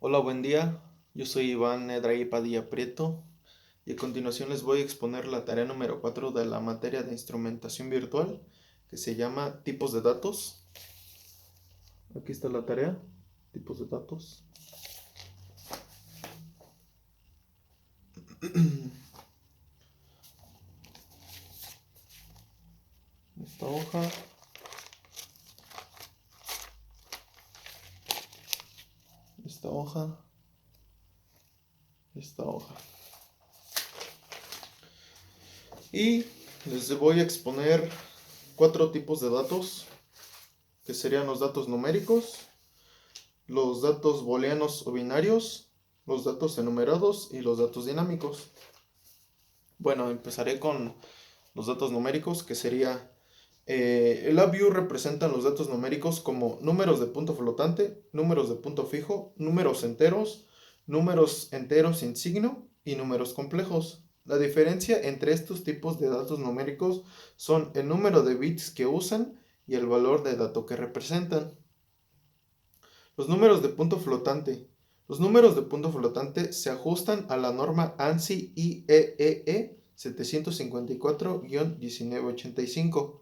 Hola, buen día. Yo soy Iván Edray Padilla Prieto y a continuación les voy a exponer la tarea número 4 de la materia de instrumentación virtual que se llama tipos de datos. Aquí está la tarea, tipos de datos. Esta hoja, esta hoja, esta hoja. Y les voy a exponer 4 tipos de datos, que serían los datos numéricos, los datos booleanos o binarios, los datos enumerados y los datos dinámicos. Bueno, empezaré con los datos numéricos, que sería el LabVIEW representa los datos numéricos como números de punto flotante, números de punto fijo, números enteros sin signo y números complejos. La diferencia entre estos tipos de datos numéricos son el número de bits que usan y el valor de dato que representan. Los números de punto flotante. Los números de punto flotante se ajustan a la norma ANSI IEEE 754-1985.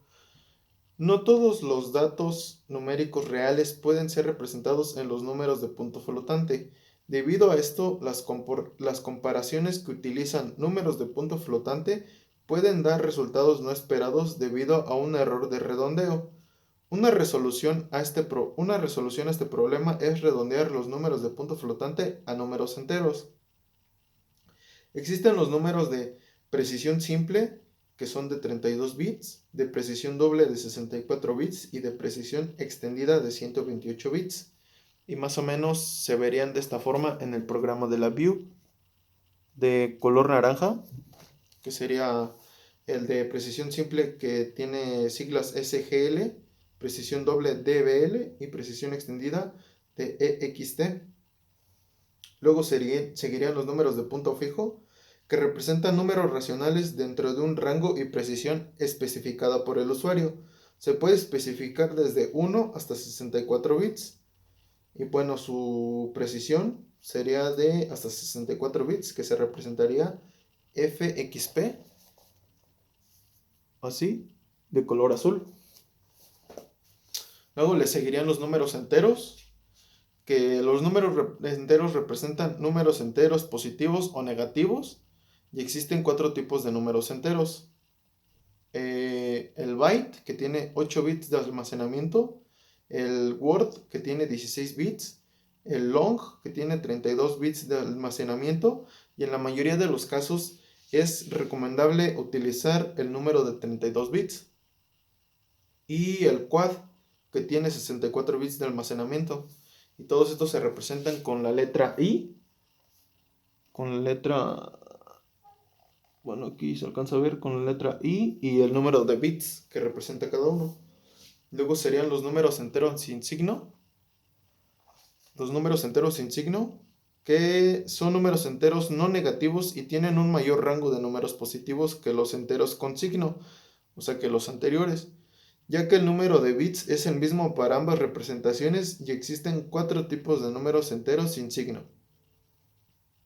No todos los datos numéricos reales pueden ser representados en los números de punto flotante. Debido a esto, las comparaciones que utilizan números de punto flotante pueden dar resultados no esperados debido a un error de redondeo. Una resolución a este problema es redondear los números de punto flotante a números enteros. Existen los números de precisión simple, que son de 32 bits, de precisión doble de 64 bits y de precisión extendida de 128 bits. Y más o menos se verían de esta forma en el programa de LabVIEW. De color naranja, que sería el de precisión simple, que tiene siglas SGL, precisión doble DBL y precisión extendida de EXT. Luego seguirían los números de punto fijo, que representan números racionales dentro de un rango y precisión especificada por el usuario. Se puede especificar desde 1 hasta 64 bits. Y bueno, su precisión sería de hasta 64 bits, que se representaría FXP, así, de color azul. Luego le seguirían los números enteros, que los números enteros representan números enteros positivos o negativos, y existen 4 tipos de números enteros. El byte, que tiene 8 bits de almacenamiento, el word, que tiene 16 bits, el long, que tiene 32 bits de almacenamiento, y en la mayoría de los casos es recomendable utilizar el número de 32 bits, y el quad, que tiene 64 bits de almacenamiento. Y todos estos se representan con la letra I, con la letra, bueno, aquí se alcanza a ver con la letra I y el número de bits que representa cada uno. Luego serían los números enteros sin signo. Los números enteros sin signo, que son números enteros no negativos y tienen un mayor rango de números positivos que los enteros con signo, o sea que los anteriores, ya que el número de bits es el mismo para ambas representaciones y existen 4 tipos de números enteros sin signo.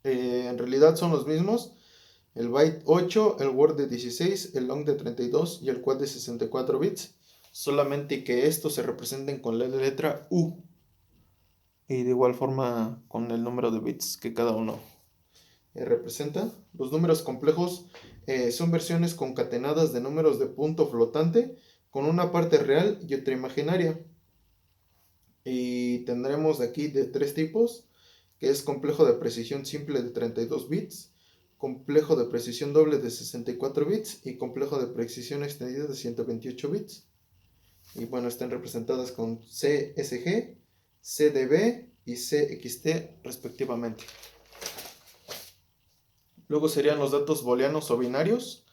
En realidad son los mismos: el byte 8, el word de 16, el long de 32 y el quad de 64 bits, solamente que estos se representen con la letra U, y de igual forma con el número de bits que cada uno representa. Los números complejos son versiones concatenadas de números de punto flotante con una parte real y otra imaginaria. Y tendremos aquí de 3 tipos, que es complejo de precisión simple de 32 bits, complejo de precisión doble de 64 bits y complejo de precisión extendida de 128 bits. Y bueno, están representadas con CSG, CDB y CXT respectivamente. Luego serían los datos booleanos o binarios,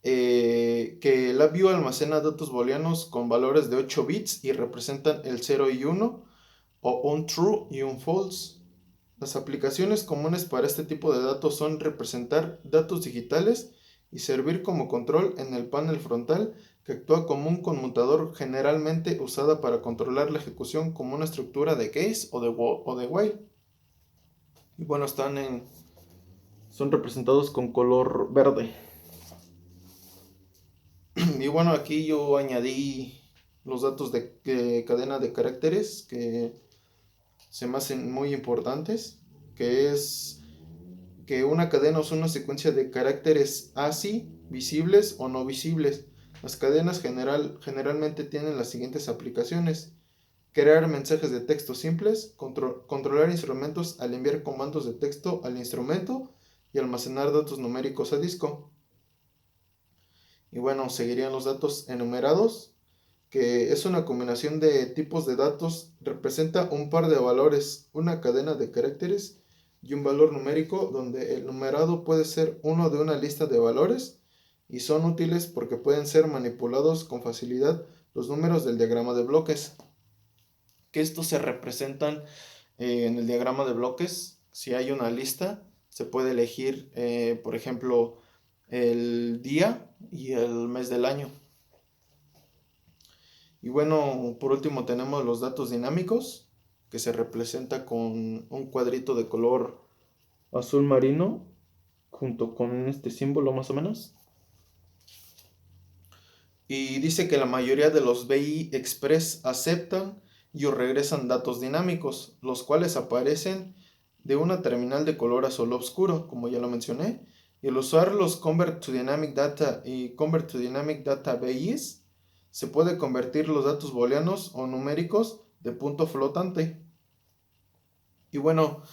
que LabVIEW almacena datos booleanos con valores de 8 bits y representan el 0 y 1, o un true y un false. Las aplicaciones comunes para este tipo de datos son representar datos digitales y servir como control en el panel frontal, que actúa como un conmutador generalmente usada para controlar la ejecución como una estructura de case o de while. Y bueno, son representados con color verde. Y bueno, aquí yo añadí los datos de cadena de caracteres que se me hacen muy importantes, que es que una cadena es una secuencia de caracteres ASCII, visibles o no visibles. Las cadenas generalmente tienen las siguientes aplicaciones: crear mensajes de texto simples, controlar instrumentos al enviar comandos de texto al instrumento y almacenar datos numéricos a disco. Y bueno, seguirían los datos enumerados, que es una combinación de tipos de datos, representa un par de valores, una cadena de caracteres y un valor numérico, donde el numerado puede ser uno de una lista de valores y son útiles porque pueden ser manipulados con facilidad los números del diagrama de bloques. Que estos se representan en el diagrama de bloques. Si hay una lista, se puede elegir, por ejemplo, el día y el mes del año. Y bueno, por último tenemos los datos dinámicos, que se representa con un cuadrito de color azul marino, junto con este símbolo más o menos. Y dice que la mayoría de los BI Express aceptan y o regresan datos dinámicos, los cuales aparecen de una terminal de color azul oscuro, como ya lo mencioné. Y al usar los Convert to Dynamic Data y Convert to Dynamic Data BIs, se puede convertir los datos booleanos o numéricos de punto flotante. Y bueno,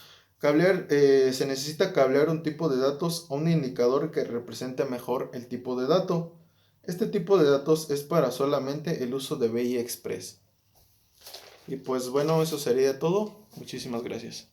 se necesita cablear un tipo de datos a un indicador que represente mejor el tipo de dato. Este tipo de datos es para solamente el uso de BI Express. Y pues bueno, eso sería todo. Muchísimas gracias.